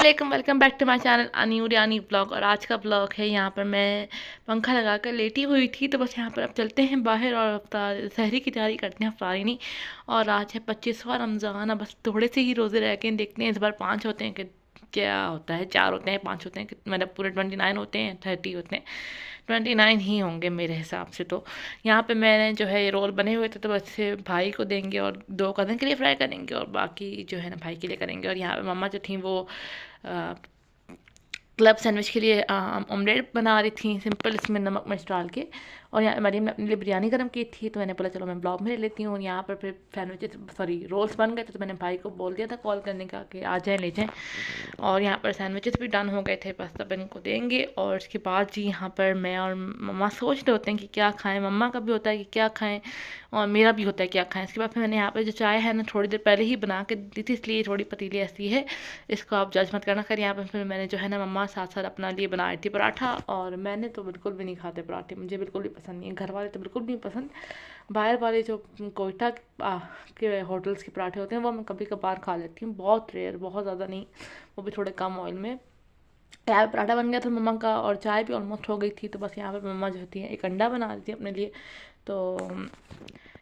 वालेकुम, welcome back to my channel Ani Uriyani blog. और आज का ब्लॉग है, यहाँ पर मैं पंखा लगा कर लेटी हुई थी, तो बस यहाँ पर अब चलते हैं बाहर और सहरी की तैयारी करते हैं, अफ्तारी नहीं। और आज है 25वां रमज़ान। बस थोड़े से ही रोज़े रह गए, देखते हैं इस बार 5 होते हैं कि क्या होता है, 4 होते हैं, 5 होते हैं, मतलब पूरे 29 होते हैं, 30 होते हैं, 29 ही होंगे मेरे हिसाब से। तो यहाँ पे मैंने जो है ये रोल बने हुए थे, तो बस से भाई को देंगे और 2 कज़न के लिए फ्राई करेंगे और बाकी जो है ना भाई के लिए करेंगे। और यहाँ पे मम्मा जो थी वो क्लब सैंडविच के लिए ऑमलेट बना रही थी सिंपल, इसमें नमक मिर्च डाल के। और यहाँ मरीम ने अपने लिए बिरयानी गर्म की थी, तो मैंने बोला चलो मैं ब्लॉग में ले लेती हूँ। और यहाँ पर फिर सैंडविचेस रोल्स बन गए थे, तो मैंने भाई को बोल दिया था कॉल करने का कि आ जाएँ ले जाएँ। और यहाँ पर सैंडविचेस भी डन हो गए थे, बस तब इनको देंगे। और उसके बाद जी यहाँ पर मैं और मम्मा सोच रहे होते हैं कि क्या खाएँ। मम्मा का भी होता है कि क्या खाएँ और मेरा भी होता है क्या खाएँ। इसके बाद फिर मैंने यहाँ पर जो चाय है ना थोड़ी देर पहले ही बना के दी थी, इसलिए थोड़ी पतीली ऐसी है, इसको आप जज मत करना। कर यहाँ पर फिर मैंने जो है ना मम्मा साथ साथ अपना लिए बना रही थी पराठा। और मैंने तो बिल्कुल भी नहीं खाते पराठे, मुझे बिल्कुल भी पसंद नहीं है, घर वाले तो बिल्कुल भी नहीं पसंद। बाहर वाले जो कोयटा के होटल्स के पराठे होते हैं वो मैं कभी कभार खा लेती हूँ, बहुत रेयर, बहुत ज़्यादा नहीं, वो भी थोड़े कम ऑयल में। यहाँ पे पराठा बन गया था मम्मा का और चाय भी ऑलमोस्ट हो गई थी, तो बस यहाँ पे मम्मा जो होती है एक अंडा बना रही थी अपने लिए। तो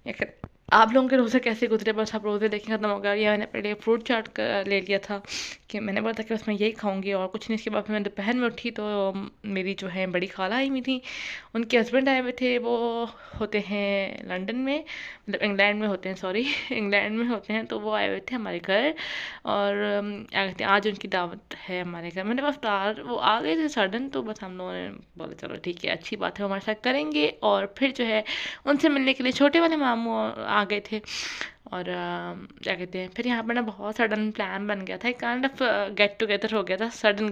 एक आप लोगों के रोज़े कैसे गुजरे, बस आप रोज़े देखें ख़त्म हो गया। ये मैंने पहले फ्रूट चाट ले लिया था कि मैंने बोला था कि बस मैं यही खाऊंगी और कुछ नहीं। इसके बाद फिर मैं दोपहर में उठी तो मेरी जो है बड़ी खाला आई हुई थी, उनके हस्बैंड आए हुए थे, वो होते हैं लंदन में, मतलब इंग्लैंड में होते हैं, सॉरी इंग्लैंड में होते हैं, तो वो आए हुए थे हमारे घर। और क्या कहते हैं, आज उनकी दावत है हमारे घर। मैंने बस वो आ गए थे सडन, तो बस हम लोगों ने बोला चलो ठीक है, अच्छी बात है, हमारे साथ करेंगे। और फिर जो है उनसे मिलने के लिए छोटे वाले मामू आ गए थे। और क्या कहते हैं, फिर यहाँ पर ना बहुत सडन प्लान बन गया था, एक काइंड ऑफ गेट टुगेदर हो गया था, सडन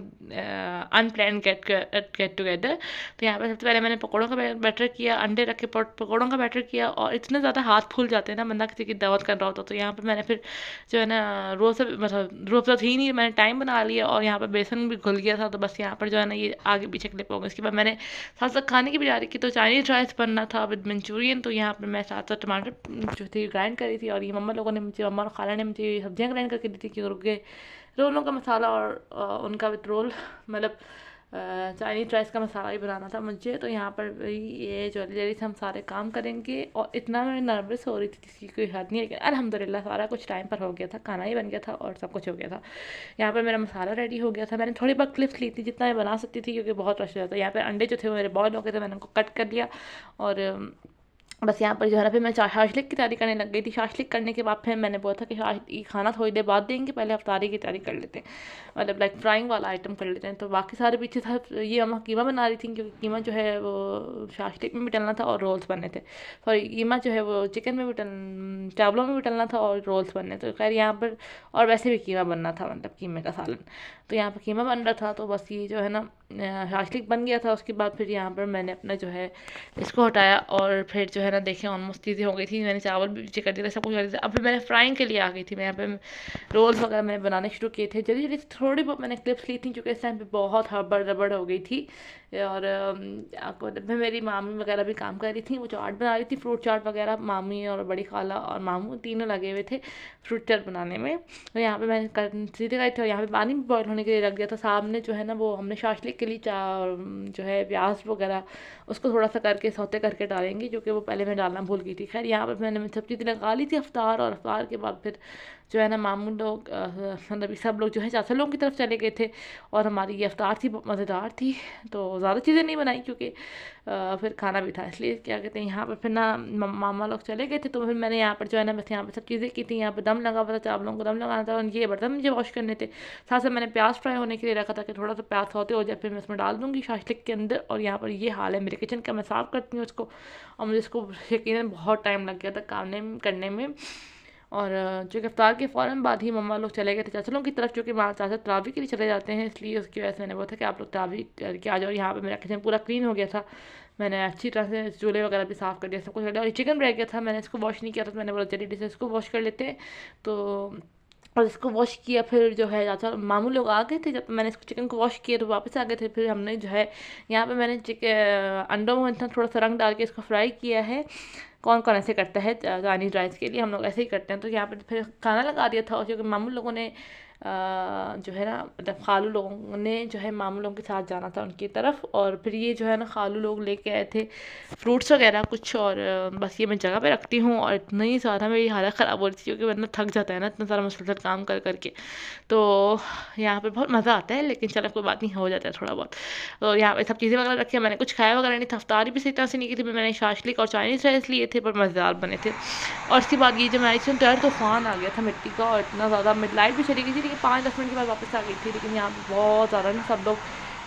अनप्लान गेट टुगेदर। तो यहाँ पर सबसे पहले मैंने पकौड़ों का बैटर किया, अंडे रख के पकौड़ों का बैटर किया। और इतने ज़्यादा हाथ फूल जाते हैं ना बंदा किसी की दावत कर रहा होता, तो यहाँ पर मैंने फिर जो है ना रोज़ मतलब रोज़ तो थी नहीं, मैंने टाइम बना लिया और यहाँ पर बेसन भी घुल गया था, तो बस यहाँ पर जो है ना ये आगे पीछे क्लिप हो गया। इसके बाद मैंने साथ साथ खाने की भी तैयारी की, तो चाइनीज़ राइस बनना था विद मंचूरियन, तो यहाँ पर मैं साथ साथ टमाटर जो थी ग्राइंड करी थी। और ये मम्मा लोगों ने मुझे, मम्मा और खाला ने मुझे सब्जियाँ ग्राइंड करके दी थी, क्योंकि रोलों का मसाला और उनका विद रोल मतलब चाइनीज़ राइस का मसाला ही बनाना था मुझे। तो यहाँ पर ये ज्वेलरी से हम सारे काम करेंगे और इतना मैं नर्वस हो रही थी जिसकी कोई हद नहीं है, लेकिन अल्हम्दुलिल्लाह सारा कुछ टाइम पर हो गया था, खाना ही बन गया था और सब कुछ हो गया था। यहाँ पर मेरा मसाला रेडी हो गया था, मैंने थोड़ी बहुत क्लिप्स ली थी जितना मैं बना सकती थी, क्योंकि बहुत रश हो जाता। यहाँ पर अंडे जो थे वो मेरे बॉयल हो गए थे, मैंने उनको कट कर लिया। और बस यहाँ पर जो है ना फिर मैं शाशलिक की तैयारी करने लग गई थी। शाशलिक करने के बाद फिर मैंने बोला था कि ये खाना थोड़ी देर बाद देंगे, पहले अफ्तारी की तैयारी कर लेते हैं, मतलब लाइक फ्राइंग वाला आइटम कर लेते हैं। तो बाकी सारे पीछे था, ये हम कीमा बना रही थी, क्योंकि कीमा जो है वो शाशलिक में भी डलना था और रोल्स बनने थे। सॉरी, कीमा जो है वो चिकन में भी चावलों में भी डलना था और रोल्स बनने थे, तो खैर यहाँ पर और वैसे भी कीमा बनना था, मतलब कीमे का सालन। तो यहाँ पर कीमा बन रहा था, तो बस ये जो है ना शाशलिक बन गया था। उसके बाद फिर यहाँ पर मैंने अपना जो है इसको हटाया और फिर जो है ना देखें ऑलमोस्ट चीज़ें हो गई थी, मैंने चावल भी नीचे कर दिया था, सब कुछ कर दिया था। अब फिर मैंने फ्राइंग के लिए आ गई थी, मैं यहाँ पे रोल्स वगैरह मैंने बनाने शुरू किए थे जल्दी जल्दी, थोड़ी बहुत मैंने क्लिप्स ली थी क्योंकि इस टाइम पे बहुत हड़बड़ रबड़ हो गई थी। और फिर मेरी मामी वगैरह भी काम कर रही थी, वो चाट बना रही थी, फ्रूट चाट वगैरह, मामी और बड़ी खाला और मामू तीनों लगे हुए थे फ्रूट चाट बनाने में। तो यहाँ पे मैंने सीधे गए थे और यहाँ पे पानी भी बॉयल होने के लिए रख दिया था। सामने जो है ना वो हमने शाशलिक के लिए जो है प्याज वगैरह उसको थोड़ा सा करके सौते करके डालेंगे, जो कि वो पहले मैं डालना भूल गई थी। खैर यहाँ पर मैंने सब चीज़ें लगा ली थी अफ्तार, और अफ्तार के बाद फिर जो है ना मामू लोग मतलब सब लोग जो है चाचा लोगों की तरफ चले गए थे और हमारी ये अफ्तार थी मज़ेदार थी। तो ज़्यादा चीज़ें नहीं बनाई क्योंकि फिर खाना भी था, इसलिए क्या कहते हैं यहाँ पर फिर ना मामा लोग चले गए थे, तो फिर मैंने यहाँ पर जो है ना बस यहाँ पर सब चीज़ें की थी। यहाँ पर दम लगा हुआ था, चावलों को दम लगाना था और ये बर्तन मुझे वॉश करने थे। साथ साथ मैंने प्याज फ्राई होने के लिए रखा था कि थोड़ा सा प्याज होते हो जाए फिर मैं इसमें डाल दूँगी शाशलिक के अंदर। और यहाँ पर ये हाल है मेरे किचन का, मैं साफ़ करती हूँ उसको और मुझे इसको यकीनन बहुत टाइम लग गया था काम करने में। और जो कि इफ्तार के फ़ौरन बाद ही मम्मा लोग चले गए थे चाचा लोगों की तरफ, जो कि वहाँ चाचा तरावी के लिए चले जाते हैं, इसलिए उसकी वजह से मैंने बोला था कि आप लोग तरावी करके आ जाओ। यहाँ पे मेरा किचन पूरा क्लीन हो गया था, मैंने अच्छी तरह से चूल्हे वगैरह भी साफ़ कर दिया, सब कुछ कर दिया। और चिकन रह गया था, मैंने इसको वॉश नहीं किया था, तो मैंने बोला जल्दी से इसको वॉश कर लेते हैं। तो और इसको वॉश किया, फिर जो है चाचा मामू लोग आ गए थे, जब मैंने इसको चिकन को वॉश किया तो वापस आ गए थे। फिर हमने जो है यहाँ पे मैंने अंडों में इतना थोड़ा सा रंग डाल के इसको फ्राई किया है। कौन कौन ऐसे करता है चाइनीज़ राइस के लिए, हम लोग ऐसे ही करते हैं। तो यहाँ पर फिर खाना लगा दिया था, और क्योंकि मामू लोगों ने जो है ना मतलब खालू लोगों ने जो है मामू लोगों के साथ जाना था उनकी तरफ, और फिर ये जो है ना खालू लोग लेके आए थे फ्रूट्स वगैरह कुछ, और बस ये मैं जगह पे रखती हूँ। और इतना ही ज़्यादा मेरी हालत ख़राब हो रही थी क्योंकि वरना थक जाता है ना इतना सारा मुसलसल काम कर करके। तो यहाँ पे बहुत मज़ा आता है, लेकिन चलो कोई बात नहीं, हो जाता है थोड़ा बहुत। तो यहाँ पे सब चीज़ें वगैरह रखी, मैंने कुछ खाया वगैरह नहीं था, अफ्तारी भी सही तरह से नहीं की थी। मैंने शाशलिक और चाइनीज़ राइस लिए थे, पर मज़ेदार बने थे। और इसके बाद ये जब मैं आई थी तो यार तूफ़ान आ गया था मिट्टी का, और इतना ज़्यादा लाइट भी चली गई थी, लेकिन 5-10 मिनट के बाद वापस आ गई थी। लेकिन यहाँ पे बहुत ज़्यादा ना सब लोग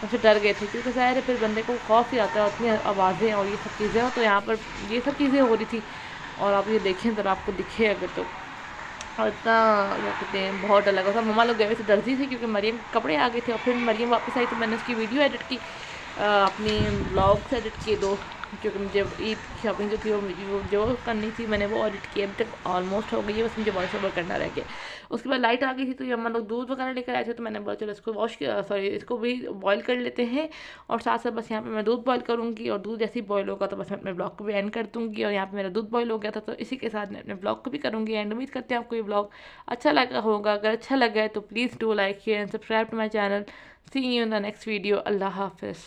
सबसे डर गए थे, क्योंकि ज़ाहिर है फिर बंदे को खौफ ही आता है, उतनी आवाज़ें और ये सब चीज़ें। तो यहाँ पर ये सब चीज़ें हो रही थी, और आप ये देखें तो आपको दिखे अगर तो, और इतना क्या कहते हैं बहुत डर लगा था। मम्मा लोग गए हुए थे दर्जी से, क्योंकि मरियम के कपड़े आ गए थे, और फिर मरियम वापस आई तो मैंने उसकी वीडियो एडिट की, अपनी ब्लॉग्स एडिट किए 2, क्योंकि मुझे ईद की शॉपिंग जो थी वो जो करनी थी मैंने वो एडिट की। अभी तक ऑलमोस्ट हो गई है, बस मुझे वॉइस ओवर करना रह गया। उसके बाद लाइट आ गई थी, तो ये हम लोग दूध वगैरह लेकर आए थे, तो मैंने बोला चलो इसको इसको भी बॉईल कर लेते हैं। और साथ साथ बस यहाँ पे मैं दूध बॉईल करूँगी, और दूध जैसे ही बॉईल होगा तो बस मैं अपने ब्लॉग को भी एंड कर दूँगी। और यहाँ पे मेरा दूध बॉईल हो गया था, तो इसी के साथ मैं अपने ब्लॉग को भी करूँगी एंड। उम्मीद करते हैं आपको ये ब्लॉग अच्छा लगा होगा। अगर अच्छा लगा है तो please do like share and subscribe to my channel. See you in the next video. Allah हाफिज़।